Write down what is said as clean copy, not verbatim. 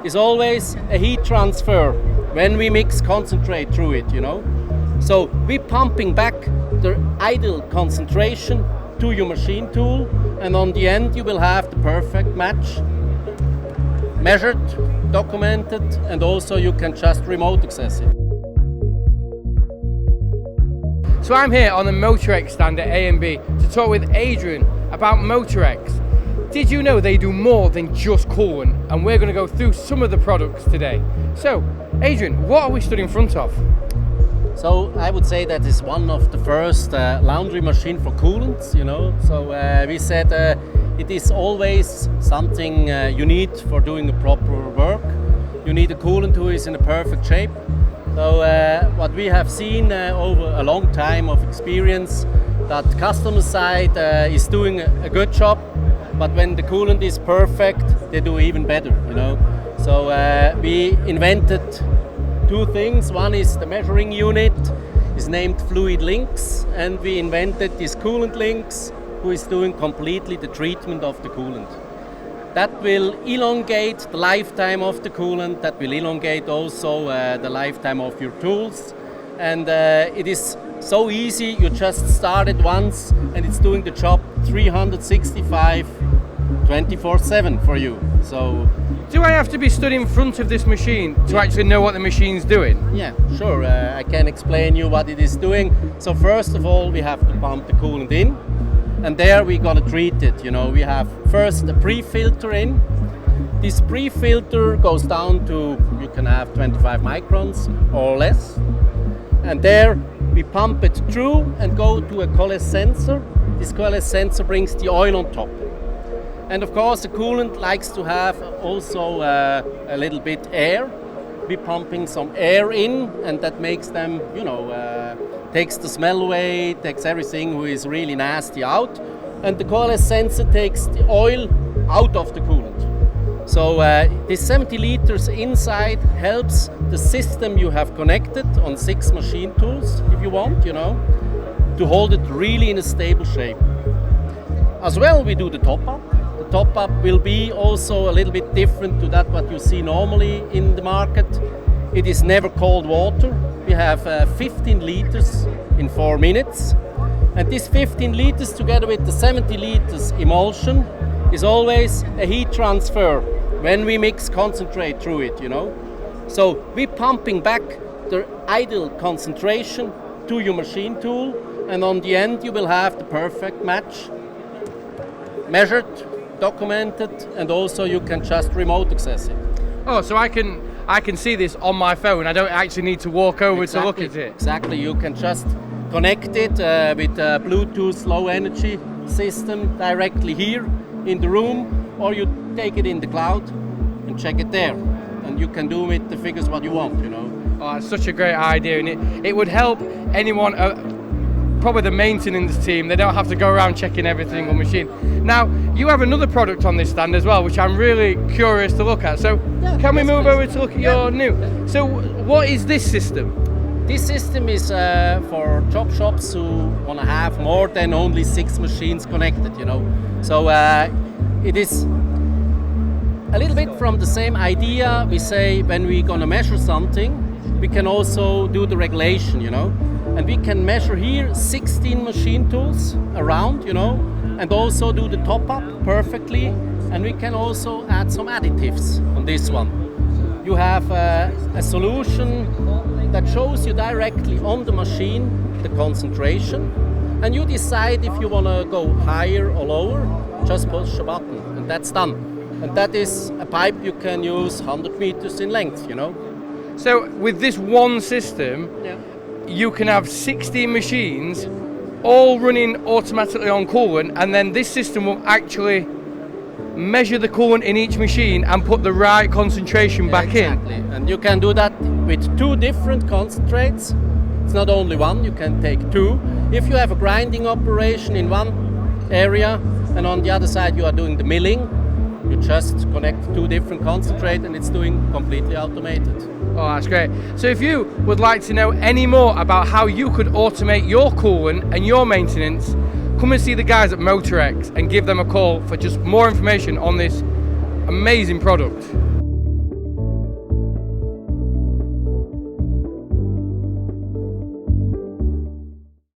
is always a heat transfer when we mix concentrate through it, So we're pumping back the ideal concentration to your machine tool, and on the end you will have the perfect match, measured, documented, and also you can just remote access it. So I'm here on the MOTOREX stand at A&B to talk with Adrian about MOTOREX. Did you know they do more than just coolant? And we're going to go through some of the products today. So, Adrian, what are we stood in front of? So I would say that is one of the first laundry machine for coolants, So we said it is always something you need for doing a proper work. You need a coolant who is in a perfect shape. So what we have seen over a long time of experience, that customer side is doing a good job, but when the coolant is perfect, they do even better, So we invented two things. One is the measuring unit, is named Fluid Links, and we invented this coolant links, who is doing completely the treatment of the coolant. That will elongate the lifetime of the coolant, that will elongate also the lifetime of your tools. And it is so easy, you just start it once and it's doing the job 365, 24/7 for you. So, do I have to be stood in front of this machine to actually know what the machine's doing? Yeah, sure. I can explain you what it is doing. So first of all, we have to pump the coolant in. And there we gotta treat it, We have first a pre-filter in. This pre-filter goes down to, you can have 25 microns or less. And there we pump it through and go to a coalesce sensor. This coalesce sensor brings the oil on top. And of course the coolant likes to have also a little bit air. We're pumping some air in, and that makes them, takes the smell away, takes everything who is really nasty out, and the coalesce sensor takes the oil out of the coolant. So this 70 liters inside helps the system you have connected on 6 machine tools, if you want, to hold it really in a stable shape. As well, we do the top up. The top up will be also a little bit different to that what you see normally in the market. It is never cold water. We have 15 liters in 4 minutes. And this 15 liters together with the 70 liters emulsion is always a heat transfer when we mix concentrate through it, So we're pumping back the ideal concentration to your machine tool, and on the end you will have the perfect match, measured, documented, and also you can just remote access it. Oh, so I can see this on my phone. I don't actually need to walk over to look at it. Exactly, you can just connect it with a Bluetooth low energy system directly here in the room, or you take it in the cloud and check it there. And you can do with the figures what you want, Oh, it's such a great idea, and it would help anyone, probably the maintenance team. They don't have to go around checking every single machine. Now, you have another product on this stand as well, which I'm really curious to look at. So, can we move over to look at your new? So, what is this system? This system is for job shops who want to have more than only 6 machines connected, So, it is a little bit from the same idea. We say when we're going to measure something, we can also do the regulation, And we can measure here 16 machine tools around, and also do the top up perfectly. And we can also add some additives on this one. You have a solution that shows you directly on the machine the concentration, and you decide if you want to go higher or lower. Just push a button, and that's done. And that is a pipe you can use 100 meters in length, So with this one system, you can have 16 machines all running automatically on coolant, and then this system will actually measure the coolant in each machine and put the right concentration back in. Exactly, and you can do that with 2 different concentrates. It's not only one, you can take 2. If you have a grinding operation in one area and on the other side you are doing the milling, you just connect 2 different concentrates and it's doing completely automated. Oh, that's great. So if you would like to know any more about how you could automate your coolant and your maintenance, come and see the guys at MOTOREX and give them a call for just more information on this amazing product.